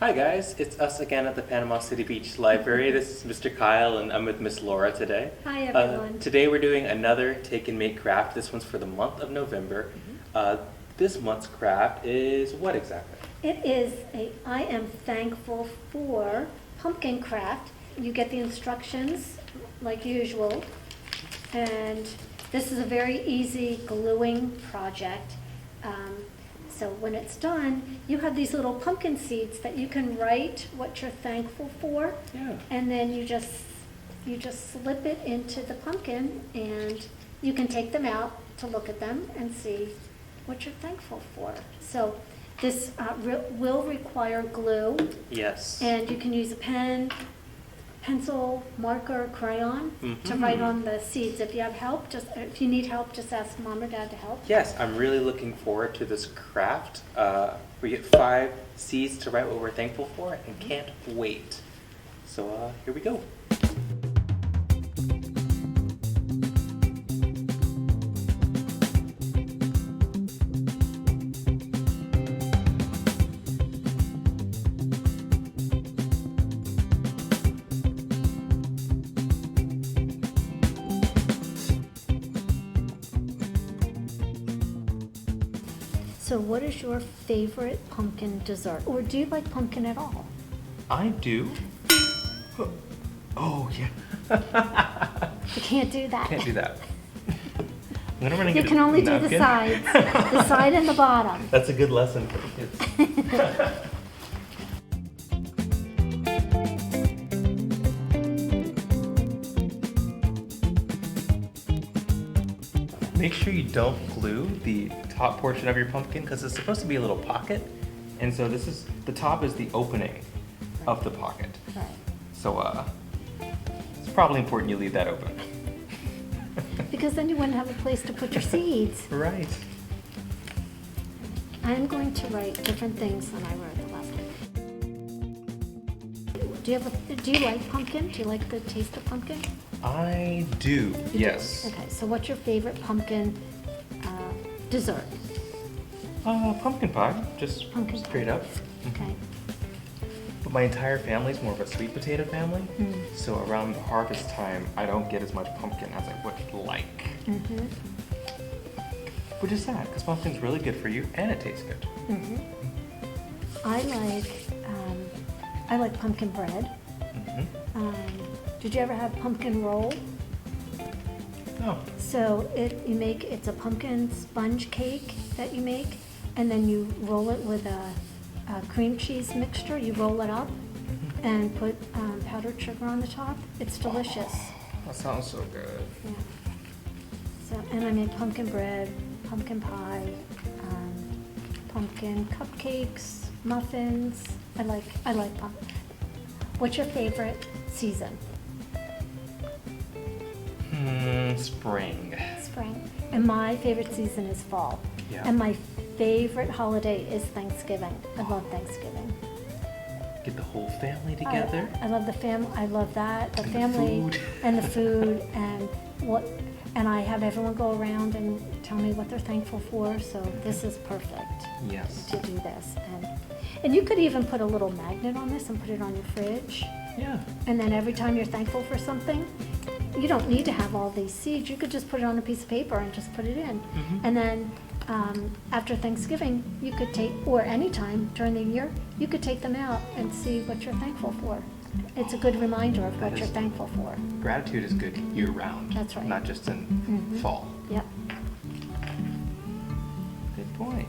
Hi guys, it's us again at the Panama City Beach Library. This is Mr. Kyle and I'm with Miss Laura today. Hi everyone. Today we're doing another Take and Make craft. This one's for the month of November. This month's craft is what exactly? It is I am thankful for pumpkin craft. You get the instructions like usual, and this is a very easy gluing project. So when it's done, you have these little pumpkin seeds that you can write what you're thankful for. Yeah. And then you just slip it into the pumpkin, and you can take them out to look at them and see what you're thankful for. So this will require glue. Yes. And you can use a pen, pencil, marker, crayon to write on the seeds. If you have help, if you need help, just ask Mom or Dad to help. Yes, I'm really looking forward to this craft. We get 5 seeds to write what we're thankful for and can't wait. So here we go. So what is your favorite pumpkin dessert? Or do you like pumpkin at all? I do. Oh, yeah. You can't do that. Can't do that. When am I gonna You get can a only do the napkin? sides, the side and the bottom. That's a good lesson for the kids. Make sure you don't glue the top portion of your pumpkin because it's supposed to be a little pocket. And so the top is the opening of the pocket. Right. So it's probably important you leave that open. Because then you wouldn't have a place to put your seeds. Right. I'm going to write different things than I wrote the last one. Do you like pumpkin? Do you like the taste of pumpkin? I do, yes. Okay, so what's your favorite pumpkin dessert? Pumpkin pie, just Pumpkin straight pie. up. Okay. But my entire family's more of a sweet potato family, Mm. so around the harvest time, I don't get as much pumpkin as I would like. Mm-hmm. Which is sad, because pumpkin's really good for you and it tastes good. Mm-hmm. I like pumpkin bread. Mm-hmm. Did you ever have pumpkin roll? Oh, So it's a pumpkin sponge cake that you make, and then you roll it with a cream cheese mixture. You roll it up and put powdered sugar on the top. It's delicious. that sounds so good. Yeah. So, and I make pumpkin bread, pumpkin pie, pumpkin cupcakes, muffins. I like pumpkin. What's your favorite season? Spring. Spring. And my favorite season is fall. Yeah. And my favorite holiday is Thanksgiving. I love Thanksgiving. Get the whole family together. I love the family. I love that. The And the family food. and the food and I have everyone go around and tell me what they're thankful for. So this is perfect Yes. to do this. And you could even put a little magnet on this and put it on your fridge. Yeah. And then every time you're thankful for something, you don't need to have all these seeds. You could just put it on a piece of paper and just put it in. And then after Thanksgiving, you could or anytime during the year, you could take them out and see what you're thankful for. It's a good reminder of what you're thankful for. Gratitude is good year round. That's right. Not just in fall. Yep. Good point.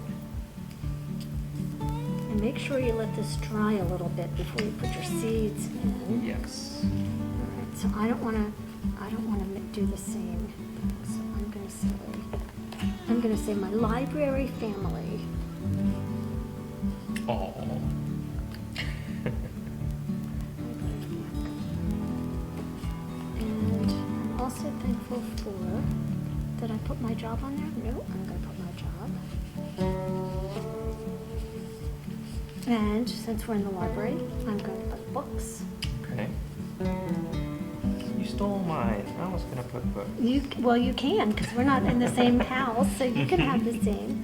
And make sure you let this dry a little bit before you put your seeds in. Yes. All right, so I don't want to do the same. So I'm going to say my library family. Oh. And I'm also thankful for, did I put my job on there? No, I'm going to put my job. And since we're in the library, I'm going to put books. Okay. You stole mine. I was gonna put books. Well, you can, because we're not in the same house, so you can have the same.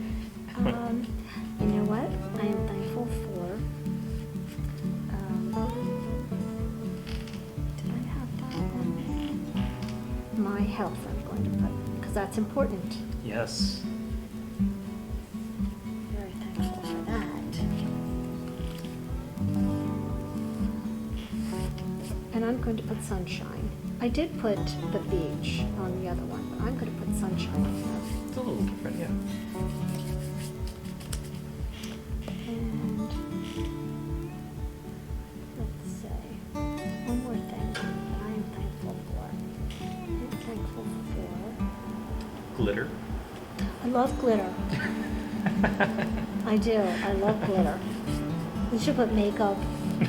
You know what? I am thankful for health I'm going to put, because that's important. Yes. Very thankful for that. And I'm going to put sunshine. I did put the beach on the other one, but I'm going to put sunshine on there. It's a little different, yeah. And let's say one more thing that I am thankful for. I'm thankful for. Glitter. I love glitter. I do. I love glitter. You should put makeup. You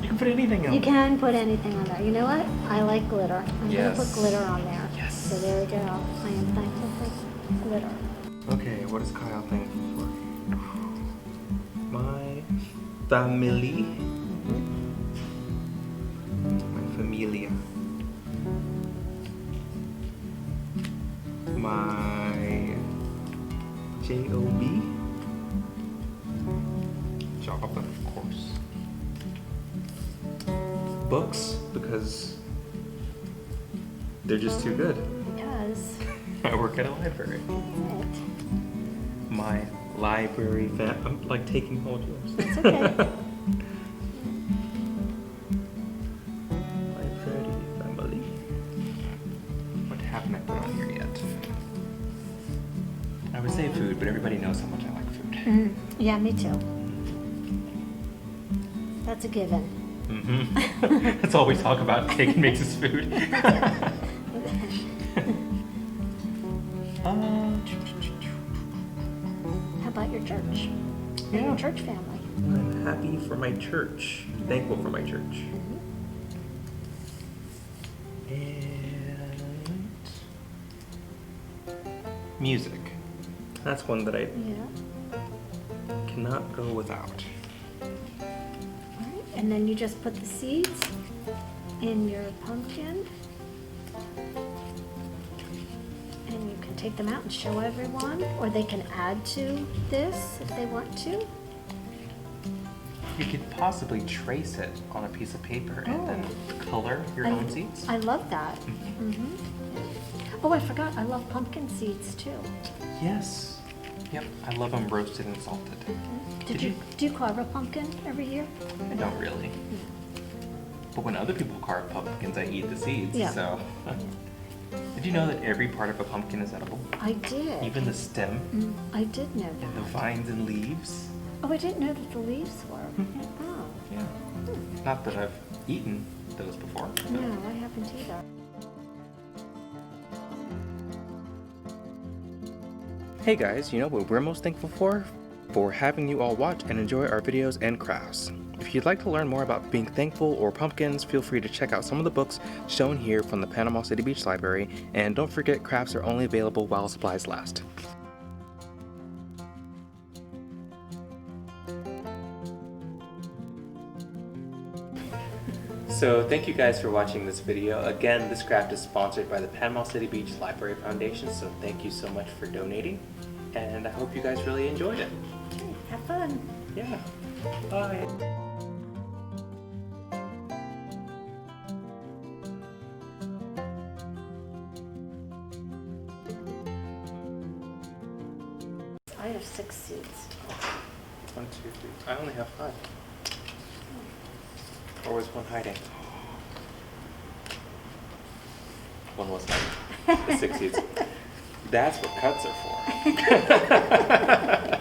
can put anything on. You can put anything on there. You know what? I like glitter. I'm Yes. going to put glitter on there. Yes. So there we go. I am thankful for glitter. Okay, what is Kyle thankful for? My family. My familia. My job. Job, of course. Books, because they're just too good. Because I work at a library. that's My library I'm like taking hold yours. It's okay. Library family. What haven't I put on here yet? I would say food, but everybody knows how much I like food. it. Yeah, me too. That's a given. Mm-hmm. That's all we talk about. Cake makes us food. How about your church? And your church family? I'm happy for my church. Thankful for my church. And music. That's one that I Yeah. cannot go without. Alright, and then you just put the seeds in your pumpkin. And you can take them out and show everyone, or they can add to this if they want to. You could possibly trace it on a piece of paper and then color your own seeds. I love that. Mhm. Oh, I forgot, I love pumpkin seeds too. Yes. Yep. I love them roasted and salted. Do you carve a pumpkin every year? I don't really. But when other people carve pumpkins, I eat the seeds. Yeah. So. Did you know that every part of a pumpkin is edible? I did. Even the stem I did know and the that. vines and leaves? Oh, I didn't know that the leaves were. Oh, Yeah. Not that I've eaten those before. but- no, I haven't either. Hey guys, you know what we're most thankful for? For having you all watch and enjoy our videos and crafts. If you'd like to learn more about being thankful or pumpkins, feel free to check out some of the books shown here from the Panama City Beach Library, and don't forget crafts are only available while supplies last. So thank you guys for watching this video. Again, this craft is sponsored by the Panama City Beach Library Foundation, so thank you so much for donating, and I hope you guys really enjoyed it. Okay, have fun. Yeah. Bye. I have 6 seeds. 1, 2, 3. I only have 5. Or was one hiding? One was hiding. The 6 seeds. That's what cuts are for.